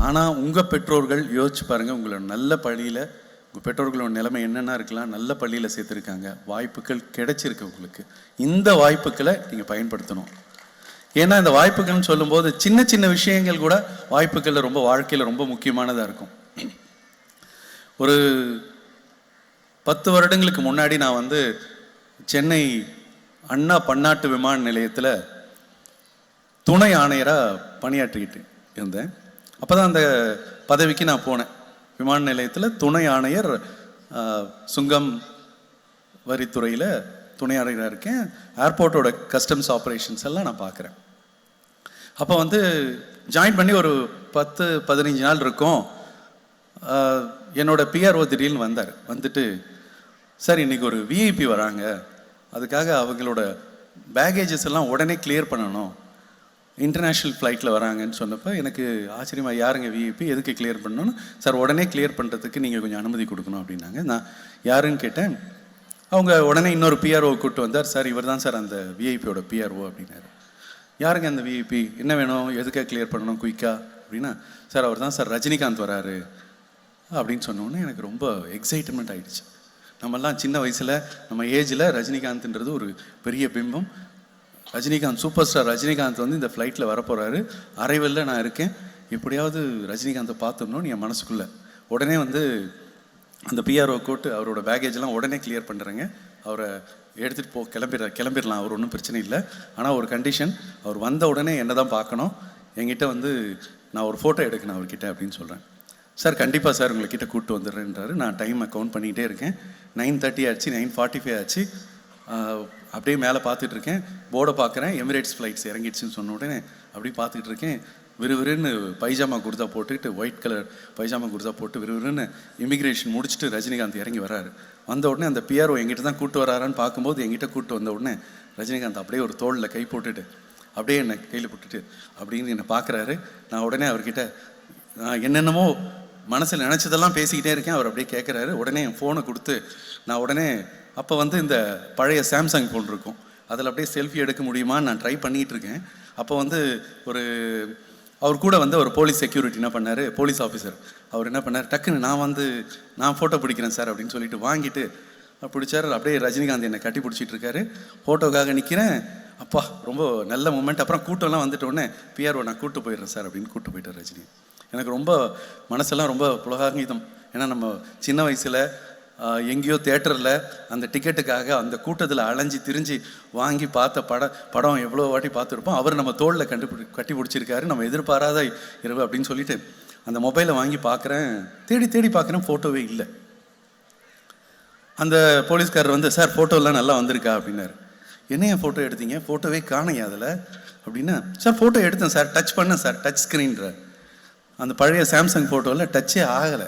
ஆனால் உங்கள் பெற்றோர்கள் யோசிச்சு பாருங்கள், உங்களை நல்ல பள்ளியில், உங்கள் பெற்றோர்களோட நிலைமை என்னென்னா இருக்கலாம், நல்ல பள்ளியில் சேர்த்துருக்காங்க, வாய்ப்புகள் கிடைச்சிருக்கு உங்களுக்கு. இந்த வாய்ப்புகளை நீங்கள் பயன்படுத்தணும். ஏன்னா இந்த வாய்ப்புகள்னு சொல்லும்போது சின்ன சின்ன விஷயங்கள் கூட வாய்ப்புகளில் ரொம்ப வாழ்க்கையில் ரொம்ப முக்கியமானதாக இருக்கும். ஒரு 10 வருடங்களுக்கு முன்னாடி நான் வந்து சென்னை அண்ணா பன்னாட்டு விமான நிலையத்தில் துணை ஆணையராக பணியாற்றிக்கிட்டு இருந்தேன். அப்போ தான் அந்த பதவிக்கு நான் போனேன். விமான நிலையத்தில் துணை ஆணையர், சுங்கம் வரித்துறையில் துணை ஆணையராக இருக்கேன். ஏர்போர்ட்டோட கஸ்டம்ஸ் ஆப்ரேஷன்ஸ் எல்லாம் நான் பார்க்குறேன். அப்போ வந்து ஜாயின் பண்ணி ஒரு 10-15 நாள் இருக்கும். என்னோடய பிஆர்ஓ திடீர்னு வந்தார். வந்துட்டு, சார் இன்றைக்கி ஒரு விஐபி வராங்க, அதுக்காக அவங்களோட பேகேஜஸ் எல்லாம் உடனே கிளியர் பண்ணணும், இன்டர்நேஷ்னல் ஃப்ளைட்டில் வராங்கன்னு சொன்னப்போ எனக்கு ஆச்சரியமாக, யாருங்க விஐபி, எதுக்கு கிளியர் பண்ணணும்? சார் உடனே கிளியர் பண்ணுறதுக்கு நீங்கள் கொஞ்சம் அனுமதி கொடுக்கணும் அப்படின்னாங்க. நான் யாருன்னு கேட்டேன். அவங்க உடனே இன்னொரு பிஆர்ஓ கூப்பிட்டு வந்தார். சார் இவர் தான் சார் அந்த விஐபியோட பிஆர்ஓ அப்படின்னாரு. யாருங்க அந்த விஐபி, என்ன வேணும், எதுக்காக கிளியர் பண்ணணும் குயிக்காக அப்படின்னா, சார் அவர் தான் சார் ரஜினிகாந்த் வராரு அப்படின்னு சொன்னோன்னே எனக்கு ரொம்ப எக்ஸைட்மெண்ட் ஆகிடுச்சு. நம்மெல்லாம் சின்ன வயசில் நம்ம ஏஜில் ரஜினிகாந்த்ன்றது ஒரு பெரிய பிம்பம். ரஜினிகாந்த், சூப்பர் ஸ்டார் ரஜினிகாந்த் வந்து இந்த ஃப்ளைட்டில் வரப்போகிறாரு, அரைவலில் நான் இருக்கேன், எப்படியாவது ரஜினிகாந்தை பார்த்தோம்னு என் மனசுக்குள்ளே உடனே வந்து அந்த பிஆர்ஓ கூட்டு அவரோட பேகேஜெலாம் உடனே கிளியர் பண்ணுறேங்க, அவரை எடுத்துகிட்டு கிளம்பிடலாம், அவர் ஒன்றும் பிரச்சனை இல்லை. ஆனால் ஒரு கண்டிஷன், அவர் வந்த உடனே என்ன தான் பார்க்கணும், என்கிட்ட வந்து நான் ஒரு ஃபோட்டோ எடுக்கணும் அவர்கிட்ட அப்படின்னு சொல்கிறேன். சார் கண்டிப்பாக சார் உங்கள்கிட்ட கூப்பிட்டு வந்துடுறேன்றாரு. நான் டைமை கவுண்ட் பண்ணிகிட்டே இருக்கேன். 9:30 ஆச்சு, 9:45 ஆச்சு. அப்படியே மேலே பார்த்துட்டு இருக்கேன், போர்டை பார்க்குறேன், எமிரேட்ஸ் ஃப்ளைட்ஸ் இறங்கிடுச்சுன்னு சொன்ன உடனே அப்படியே பார்த்துக்கிட்டு இருக்கேன். விறுவிறுன்னு பைஜாமா குர்தா போட்டுக்கிட்டு, ஒயிட் கலர் பைஜாமா குர்தா போட்டு விறுவிறுன்னு இமிக்ரேஷன் முடிச்சுட்டு ரஜினிகாந்த் இறங்கி வர்றாரு. வந்த உடனே அந்த பிஆர்ஓ எங்கிட்ட தான் கூப்பிட்டு வராரான்னு பார்க்கும்போது எங்கிட்ட கூப்பிட்டு வந்த உடனே ரஜினிகாந்த் அப்படியே ஒரு தோளில் கை போட்டுட்டு அப்படியே என்னை கையில் போட்டுட்டு அப்படின்னு என்னை பார்க்குறாரு. நான் உடனே அவர்கிட்ட என்னென்னமோ மனசில் நினச்சதெல்லாம் பேசிக்கிட்டே இருக்கேன். அவர் அப்படியே கேட்குறாரு. உடனே என் ஃபோனை கொடுத்து நான் உடனே, அப்போ வந்து இந்த பழைய சாம்சங் ஃபோன் இருக்கும், அதில் அப்படியே செல்ஃபி எடுக்க முடியுமான்னு நான் ட்ரை பண்ணிகிட்டு இருக்கேன். அப்போ வந்து அவர் கூட வந்து ஒரு போலீஸ் செக்யூரிட்டி என்ன பண்ணார், போலீஸ் ஆஃபீஸர், அவர் என்ன பண்ணார், டக்குன்னு நான் ஃபோட்டோ பிடிக்கிறேன் சார் அப்படின்னு சொல்லிட்டு வாங்கிட்டு பிடிச்சார். அப்படியே ரஜினிகாந்த் என்னை கட்டி பிடிச்சிட்டு இருக்காரு. ஃபோட்டோக்காக நிற்கிறேன். அப்பா ரொம்ப நல்ல மூமெண்ட். அப்புறம் கூட்டம்லாம் வந்துட்ட உடனே பிஆர்ஓ நான் கூப்பிட்டு போயிடுறேன் சார் அப்படின்னு கூப்பிட்டு போயிட்டார் ரஜினி. எனக்கு ரொம்ப மனசெல்லாம் ரொம்ப புலகாங்கிதம். ஏன்னா நம்ம சின்ன வயசில் எங்கேயோ தேட்டரில் அந்த டிக்கெட்டுக்காக அந்த கூட்டத்தில் அலைஞ்சி திரிஞ்சு வாங்கி பார்த்த படம் எவ்வளோ வாட்டி பார்த்துருப்போம். அவர் நம்ம தோளில் கட்டி பிடிச்சிருக்காரு. நம்ம எதிர்பாராத இரவு அப்படின்னு சொல்லிட்டு அந்த மொபைலை வாங்கி பார்க்குறேன், தேடி பார்க்குறேன், ஃபோட்டோவே இல்லை. அந்த போலீஸ்காரர் வந்து, சார் ஃபோட்டோலாம் நல்லா வந்திருக்கா அப்படின்னாரு. என்னையா ஃபோட்டோ எடுத்தீங்க, ஃபோட்டோவே காணையா அதில் அப்படின்னா, சார் ஃபோட்டோ எடுத்தேன் சார், டச் பண்ணேன் சார், டச் ஸ்க்ரீன்ற அந்த பழைய சாம்சங் ஃபோட்டோவில் டச்சே ஆகலை,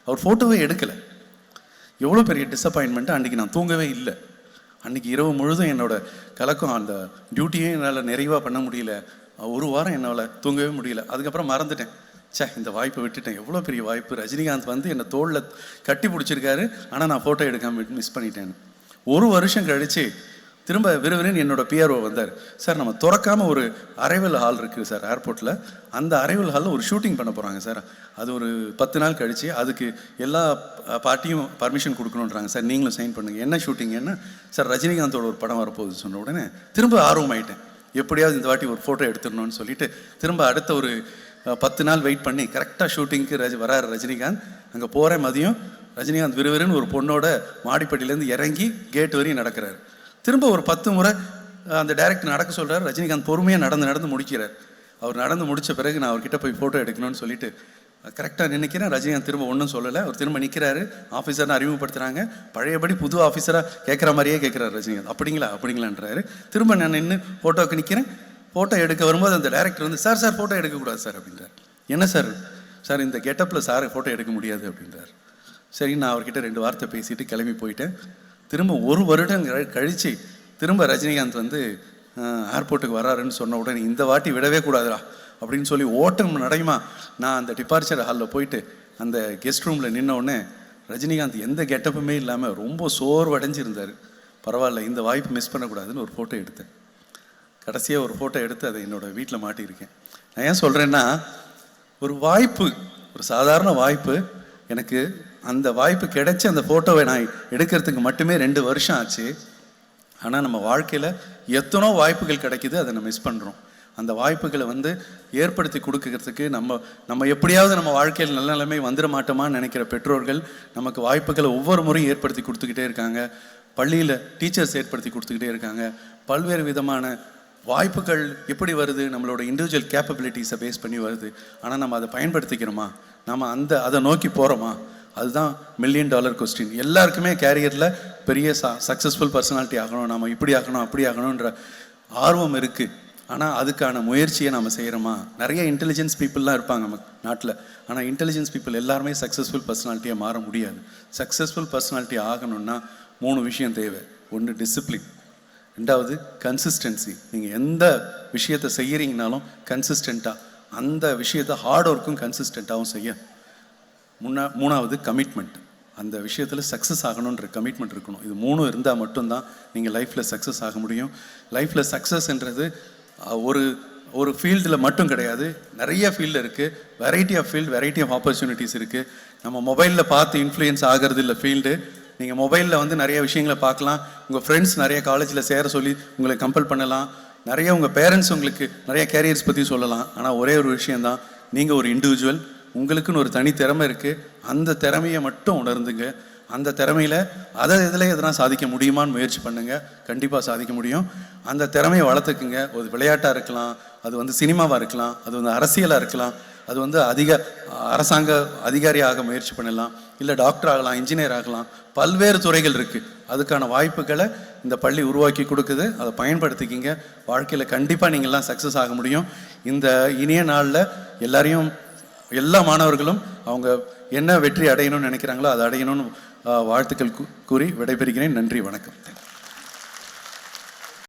அவர் ஃபோட்டோவே எடுக்கலை. எவ்வளோ பெரிய டிஸப்பாயின்மெண்ட்டு. அன்றைக்கி நான் தூங்கவே இல்லை. அன்றைக்கி இரவு முழுதும் என்னோடய கலக்கம், அந்த டியூட்டியே என்னால் நிறைவாக பண்ண முடியல. ஒரு வாரம் என்னால் தூங்கவே முடியல. அதுக்கப்புறம் மறந்துட்டேன், இந்த வாய்ப்பை விட்டுட்டேன். எவ்வளோ பெரிய வாய்ப்பு, ரஜினிகாந்த் வந்து என்னை தோளில் கட்டி பிடிச்சிருக்காரு, ஆனால் நான் ஃபோட்டோ எடுக்காமல் மிஸ் பண்ணிட்டேன்னு. ஒரு வருஷம் கழித்து திரும்ப விறுவிறுன்னு என்னோட பிஆர்ஓ வந்தார். சார் நம்ம திறக்காமல் ஒரு அரைவல் ஹால் இருக்குது சார் ஏர்போர்ட்டில், அந்த அரைவல் ஹாலில் ஒரு ஷூட்டிங் பண்ண போகிறாங்க சார், அது ஒரு 10 நாள் கழித்து அதுக்கு எல்லா பார்ட்டியும் பர்மிஷன் கொடுக்கணுன்றாங்க சார், நீங்களும் சைன் பண்ணுங்கள். என்ன ஷூட்டிங் என்ன சார், ரஜினிகாந்தோட ஒரு படம் வரப்போகுது சொன்ன உடனே திரும்ப ஆர்வமாயிட்டேன். எப்படியாவது இந்த வாட்டி ஒரு ஃபோட்டோ எடுத்துடணும்னு சொல்லிட்டு திரும்ப அடுத்த ஒரு 10 நாள் வெயிட் பண்ணி கரெக்டாக ஷூட்டிங்க்கு வராரு ரஜினிகாந்த். அங்கே போகிற மதியம் ரஜினிகாந்த் விறுவிறுன்னு ஒரு பொண்ணோட மாடிப்பட்டியிலேருந்து இறங்கி கேட் வரையும் நடக்கிறார். திரும்ப ஒரு 10 முறை அந்த டைரக்டர் நடக்க சொல்கிறார். ரஜினிகாந்த் பொறுமையாக நடந்து முடிக்கிறார். அவர் நடந்து முடித்த பிறகு நான் அவர்கிட்ட போய் ஃபோட்டோ எடுக்கணும்னு சொல்லிட்டு கரெக்டாக நினைக்கிறேன். ரஜினிகாந்த் திரும்ப ஒன்றும் சொல்லலை. அவர் திரும்ப நிற்கிறாரு. ஆஃபீஸர்னு அறிமுகப்படுத்துகிறாங்க. பழையபடி புது ஆஃபீஸராக கேட்குற மாதிரியே கேட்குறாரு ரஜினிகாந்த். அப்படிங்களான்றாரு. திரும்ப நான் நின்று ஃபோட்டோவுக்கு நிற்கிறேன். ஃபோட்டோ எடுக்க வரும்போது அந்த டைரக்டர் வந்து, சார் ஃபோட்டோ எடுக்கக்கூடாது சார் அப்படின்றார். என்ன சார் இந்த கெட்டப்பில் சார் ஃபோட்டோ எடுக்க முடியாது அப்படின்றார். சரி, நான் அவர்கிட்ட 2 வார்த்தை பேசிட்டு கிளம்பி போயிட்டேன். திரும்ப 1 வருடம் கழித்து திரும்ப ரஜினிகாந்த் வந்து ஏர்போர்ட்டுக்கு வராருன்னு சொன்ன உடனே இந்த வாட்டி விடவே கூடாதுடா அப்படின்னு சொல்லி ஓட்டம் நடையுமா நான் அந்த டிபார்ச்சர் ஹாலில் போயிட்டு அந்த கெஸ்ட் ரூமில் நின்ன உடனே ரஜினிகாந்த் எந்த கெட்டப்புமே இல்லாமல் ரொம்ப சோர்வடைஞ்சிருந்தார். பரவாயில்ல, இந்த வாய்ப்பு மிஸ் பண்ணக்கூடாதுன்னு ஒரு ஃபோட்டோ எடுத்தேன். கடைசியாக ஒரு ஃபோட்டோ எடுத்து அதை என்னோடய வீட்டில் மாட்டியிருக்கேன். நான் ஏன் சொல்கிறேன்னா, ஒரு வாய்ப்பு, ஒரு சாதாரண வாய்ப்பு, எனக்கு அந்த வாய்ப்பு கிடைச்சி அந்த ஃபோட்டோவை நான் எடுக்கிறதுக்கு மட்டுமே 2 வருஷம் ஆச்சு. ஆனால் நம்ம வாழ்க்கையில் எத்தனோ வாய்ப்புகள் கிடைக்குது, அதை நம்ம மிஸ் பண்ணுறோம். அந்த வாய்ப்புகளை வந்து ஏற்படுத்தி கொடுக்கறதுக்கு நம்ம எப்படியாவது நம்ம வாழ்க்கையில் நல்ல நிலைமை வந்துட மாட்டோமான்னு நினைக்கிற பெற்றோர்கள் நமக்கு வாய்ப்புகளை ஒவ்வொரு முறையும் ஏற்படுத்தி கொடுத்துக்கிட்டே இருக்காங்க. பள்ளியில் டீச்சர்ஸ் ஏற்படுத்தி கொடுத்துக்கிட்டே இருக்காங்க. பல்வேறு விதமான வாய்ப்புகள் எப்படி வருது, நம்மளோட இண்டிவிஜுவல் கேப்பபிலிட்டிஸை பேஸ் பண்ணி வருது. ஆனால் நம்ம அதை பயன்படுத்திக்கிறோமா, நம்ம அதை நோக்கி போகிறோமா? அதுதான் $1 மில்லியன் கொஸ்டின். எல்லாருக்குமே கேரியரில் பெரிய சக்ஸஸ்ஃபுல் பர்சனாலிட்டி ஆகணும், நம்ம இப்படி ஆகணும் அப்படி ஆகணுன்ற ஆர்வம் இருக்குது. ஆனால் அதுக்கான முயற்சியை நம்ம செய்கிறோமா? நிறைய இன்டெலிஜென்ஸ் பீப்புளெலாம் இருப்பாங்க நம்ம நாட்டில். ஆனால் இன்டெலிஜென்ஸ் பீப்புள் எல்லாருமே சக்ஸஸ்ஃபுல் பர்சனாலிட்டியாக மாற முடியாது. சக்ஸஸ்ஃபுல் பர்சனாலிட்டி ஆகணும்னா 3 விஷயம் தேவை. 1 டிசிப்ளின், 2வது கன்சிஸ்டன்சி. நீங்கள் எந்த விஷயத்தை செய்கிறீங்கனாலும் கன்சிஸ்டண்ட்டாக அந்த விஷயத்தை ஹார்ட் ஒர்க்கும் கன்சிஸ்டண்ட்டாகவும் செய்ய. 3வது கமிட்மெண்ட். அந்த விஷயத்தில் சக்ஸஸ் ஆகணுன்ற கமிட்மெண்ட் இருக்கணும். இது 3 இருந்தால் மட்டும்தான் நீங்கள் லைஃப்பில் சக்ஸஸ் ஆக முடியும். லைஃப்பில் சக்ஸஸ்ன்றது ஒரு ஃபீல்டில் மட்டும் கிடையாது, நிறைய ஃபீல்டு இருக்குது. Variety of field, variety of opportunities இருக்குது. நம்ம மொபைலில் பார்த்து இன்ஃப்ளூயன்ஸ் ஆகிறது இல்லை ஃபீல்டு. நீங்கள் மொபைலில் வந்து நிறைய விஷயங்களை பார்க்கலாம். உங்கள் ஃப்ரெண்ட்ஸ் நிறைய காலேஜில் சேர சொல்லி உங்களை கம்பல் பண்ணலாம். நிறைய உங்கள் பேரண்ட்ஸ் உங்களுக்கு நிறைய கேரியர்ஸ் பற்றி சொல்லலாம். ஆனால் ஒரே ஒரு விஷயந்தான், நீங்கள் ஒரு இண்டிவிஜுவல், உங்களுக்குன்னு ஒரு தனி திறமை இருக்குது. அந்த திறமையை மட்டும் உணர்ந்துங்க. அந்த திறமையில் இதில் எதனா சாதிக்க முடியுமான்னு முயற்சி பண்ணுங்கள். கண்டிப்பாக சாதிக்க முடியும். அந்த திறமையை வளர்த்துக்குங்க. ஒரு விளையாட்டாக இருக்கலாம், அது வந்து சினிமாவாக இருக்கலாம், அது வந்து அரசியலாக இருக்கலாம், அது வந்து அரசாங்க அதிகாரியாக முயற்சி பண்ணலாம், இல்லை டாக்டர் ஆகலாம், இன்ஜினியர் ஆகலாம். பல்வேறு துறைகள் இருக்குது. அதுக்கான வாய்ப்புகளை இந்த பள்ளி உருவாக்கி கொடுக்குது. அதை பயன்படுத்திக்கிங்க. வாழ்க்கையில் கண்டிப்பாக நீங்கள்லாம் சக்ஸஸ் ஆக முடியும். இந்த இனிய நாளில் எல்லா மாணவர்களும் அவங்க என்ன வெற்றி அடையணும்னு நினைக்கிறாங்களோ அதை அடையணும்னு வாழ்த்துக்கள் கூறி விடைபெறுகிறேன். நன்றி, வணக்கம்.